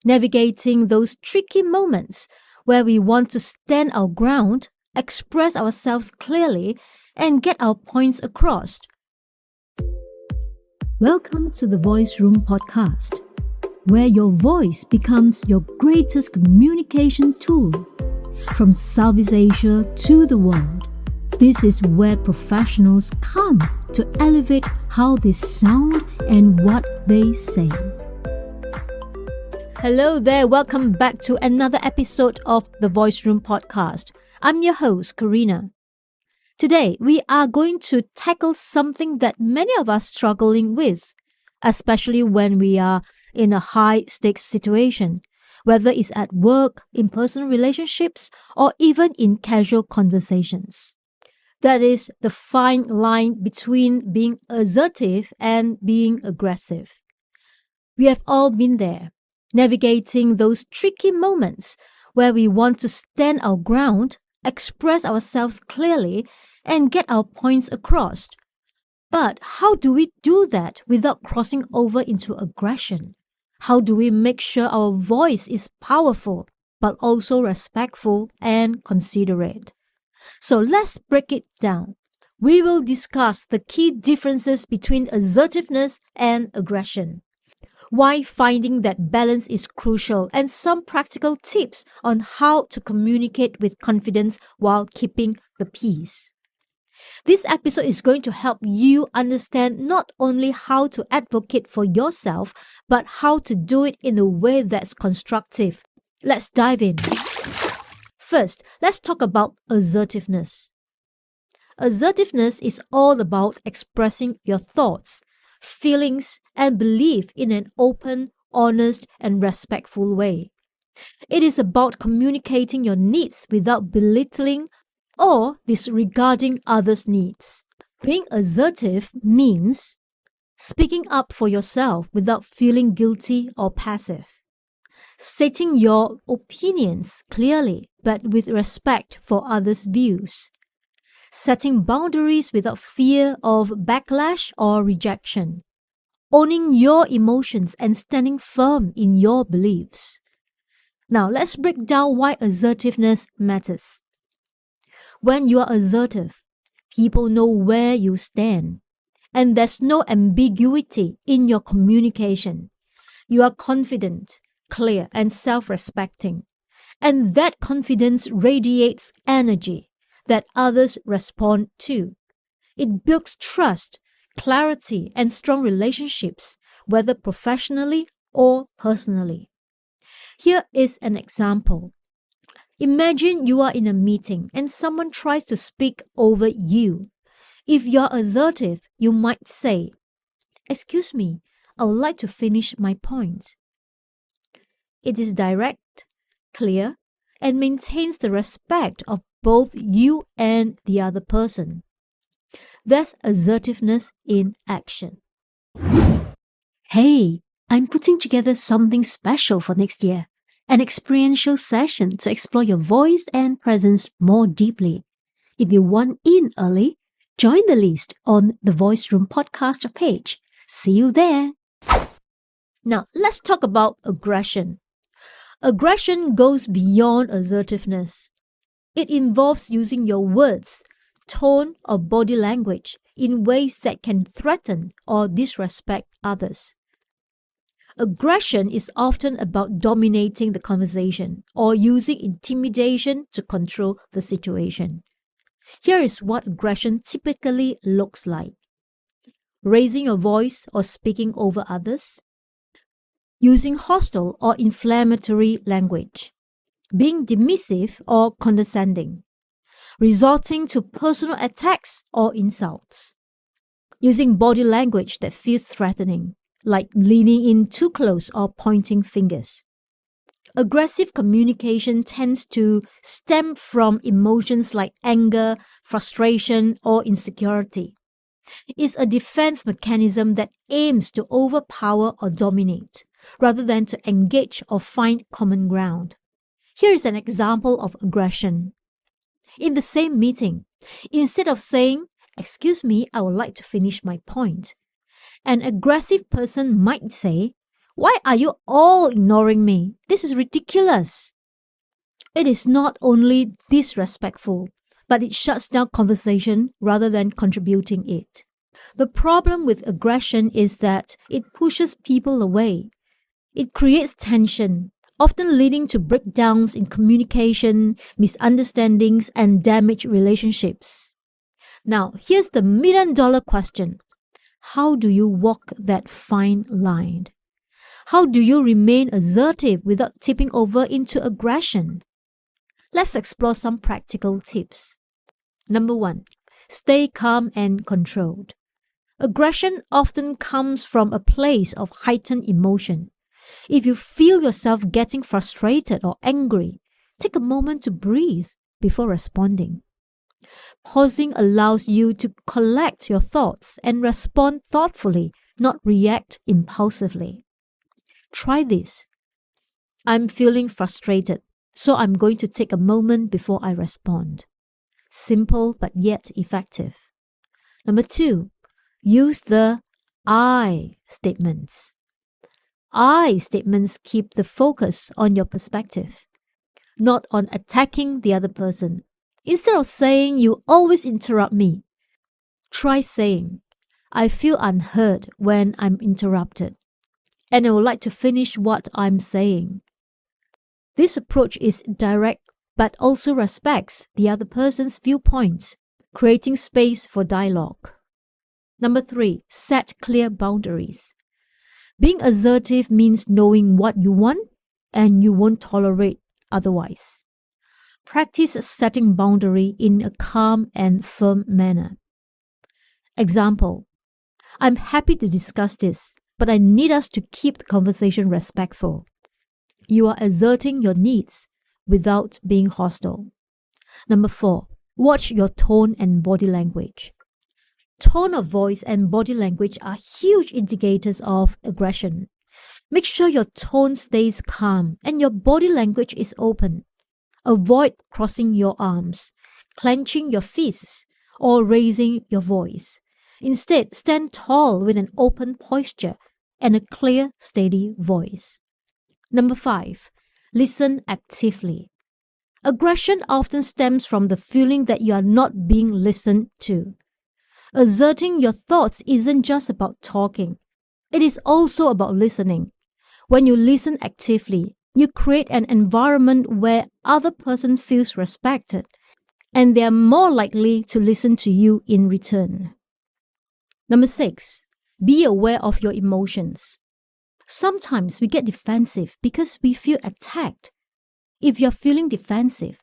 navigating those tricky moments where we want to stand our ground, express ourselves clearly, and get our points across. Welcome to the Voice Room podcast, where your voice becomes your greatest communication tool. From Southeast Asia to the world, this is where professionals come to elevate how they sound and what they say. Hello there, welcome back to another episode of the Voice Room podcast. I'm your host, Karina. Today, we are going to tackle something that many of us struggling with, especially when we are in a high-stakes situation, whether it's at work, in personal relationships, or even in casual conversations. That is the fine line between being assertive and being aggressive. We have all been there, navigating those tricky moments where we want to stand our ground, express ourselves clearly, and get our points across. But how do we do that without crossing over into aggression? How do we make sure our voice is powerful, but also respectful and considerate? So let's break it down. We will discuss the key differences between assertiveness and aggression, why finding that balance is crucial, and some practical tips on how to communicate with confidence while keeping the peace. This episode is going to help you understand not only how to advocate for yourself, but how to do it in a way that's constructive. Let's dive in. First, let's talk about assertiveness. Assertiveness is all about expressing your thoughts, feelings, and belief in an open, honest, and respectful way. It is about communicating your needs without belittling or disregarding others' needs. Being assertive means speaking up for yourself without feeling guilty or passive, stating your opinions clearly but with respect for others' views, setting boundaries without fear of backlash or rejection, owning your emotions and standing firm in your beliefs. Now, let's break down why assertiveness matters. When you are assertive, people know where you stand, and there's no ambiguity in your communication. You are confident, clear, and self-respecting, and that confidence radiates energy that others respond to. It builds trust, clarity, and strong relationships, whether professionally or personally. Here is an example. Imagine you are in a meeting and someone tries to speak over you. If you're assertive, you might say, "Excuse me, I would like to finish my point." It is direct, clear, and maintains the respect of both you and the other person. That's assertiveness in action. Hey, I'm putting together something special for next year. An experiential session to explore your voice and presence more deeply. If you want in early, join the list on the Voice Room podcast page. See you there. Now, let's talk about aggression. Aggression goes beyond assertiveness. It involves using your words, tone, or body language in ways that can threaten or disrespect others. Aggression is often about dominating the conversation or using intimidation to control the situation. Here is what aggression typically looks like: raising your voice or speaking over others, using hostile or inflammatory language, being dismissive or condescending, resorting to personal attacks or insults, using body language that feels threatening, like leaning in too close or pointing fingers. Aggressive communication tends to stem from emotions like anger, frustration, or insecurity. It's a defense mechanism that aims to overpower or dominate, rather than to engage or find common ground. Here is an example of aggression. In the same meeting, instead of saying, "Excuse me, I would like to finish my point," an aggressive person might say, Why are you all ignoring me? This is ridiculous. It is not only disrespectful, but it shuts down conversation rather than contributing it. The problem with aggression is that it pushes people away. It creates tension, often leading to breakdowns in communication, misunderstandings, and damaged relationships. Now, here's the million-dollar question. How do you walk that fine line? How do you remain assertive without tipping over into aggression? Let's explore some practical tips. Number 1. Stay calm and controlled. Aggression often comes from a place of heightened emotion. If you feel yourself getting frustrated or angry, take a moment to breathe before responding. Pausing allows you to collect your thoughts and respond thoughtfully, not react impulsively. Try this. I'm feeling frustrated, so I'm going to take a moment before I respond. Simple but yet effective. Number 2, use the I statements. I statements keep the focus on your perspective, not on attacking the other person. Instead of saying, "You always interrupt me," try saying, "I feel unheard when I'm interrupted, and I would like to finish what I'm saying." This approach is direct but also respects the other person's viewpoint, creating space for dialogue. Number 3, set clear boundaries. Being assertive means knowing what you want and you won't tolerate otherwise. Practice setting boundary in a calm and firm manner. Example, I'm happy to discuss this, but I need us to keep the conversation respectful. You are asserting your needs without being hostile. Number 4, watch your tone and body language. Tone of voice and body language are huge indicators of aggression. Make sure your tone stays calm and your body language is open. Avoid crossing your arms, clenching your fists, or raising your voice. Instead, stand tall with an open posture and a clear, steady voice. Number 5, listen actively. Aggression often stems from the feeling that you are not being listened to. Asserting your thoughts isn't just about talking. It is also about listening. When you listen actively, you create an environment where other person feels respected, and they are more likely to listen to you in return. Number 6, be aware of your emotions. Sometimes we get defensive because we feel attacked. If you're feeling defensive,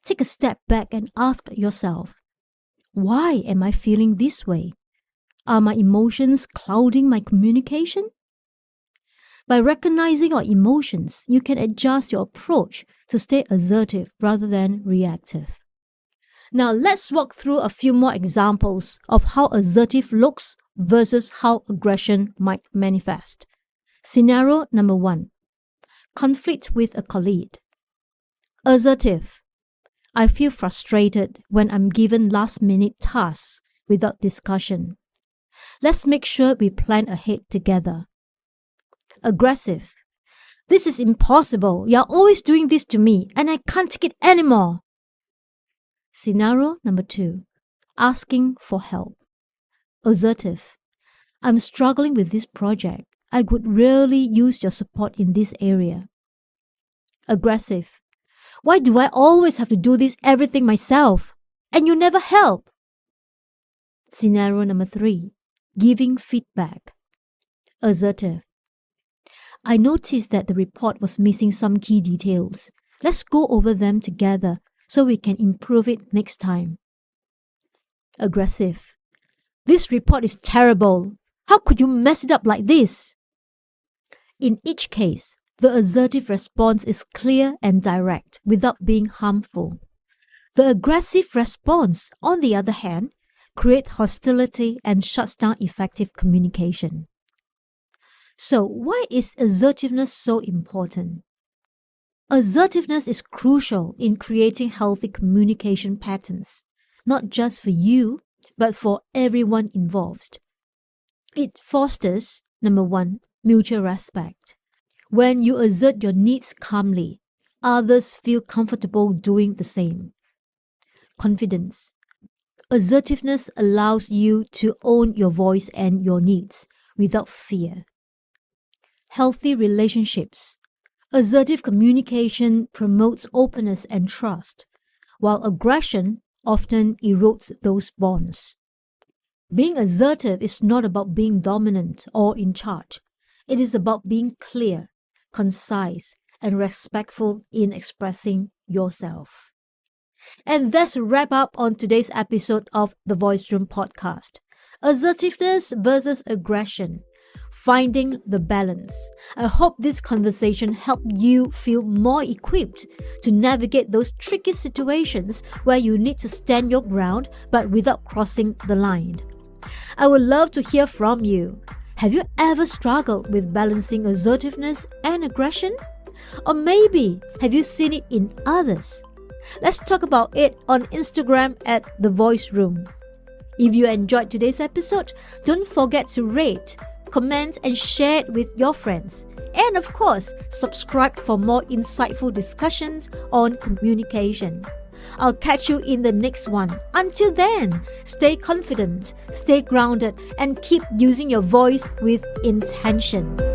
take a step back and ask yourself, why am I feeling this way? Are my emotions clouding my communication? By recognizing our emotions, you can adjust your approach to stay assertive rather than reactive. Now let's walk through a few more examples of how assertive looks versus how aggression might manifest. Scenario number 1. Conflict with a colleague. Assertive. I feel frustrated when I'm given last-minute tasks without discussion. Let's make sure we plan ahead together. Aggressive. This is impossible. You're always doing this to me and I can't take it anymore. Scenario number 2. Asking for help. Assertive. I'm struggling with this project. I would really use your support in this area. Aggressive. Why do I always have to do everything myself? And you never help. Scenario number 3. Giving feedback. Assertive. I noticed that the report was missing some key details. Let's go over them together so we can improve it next time. Aggressive. This report is terrible. How could you mess it up like this? In each case, the assertive response is clear and direct without being harmful. The aggressive response, on the other hand, creates hostility and shuts down effective communication. So, why is assertiveness so important? Assertiveness is crucial in creating healthy communication patterns, not just for you, but for everyone involved. It fosters, number 1, mutual respect. When you assert your needs calmly, others feel comfortable doing the same. Confidence. Assertiveness allows you to own your voice and your needs without fear. Healthy relationships. Assertive communication promotes openness and trust, while aggression often erodes those bonds. Being assertive is not about being dominant or in charge. It is about being clear, concise, and respectful in expressing yourself. And that's a wrap up on today's episode of the Voice Room podcast. Assertiveness versus aggression. Finding the balance. I hope this conversation helped you feel more equipped to navigate those tricky situations where you need to stand your ground but without crossing the line. I would love to hear from you. Have you ever struggled with balancing assertiveness and aggression? Or maybe have you seen it in others? Let's talk about it on Instagram at The Voice Room. If you enjoyed today's episode, don't forget to rate, comment, and share it with your friends. And of course, subscribe for more insightful discussions on communication. I'll catch you in the next one. Until then, stay confident, stay grounded, and keep using your voice with intention.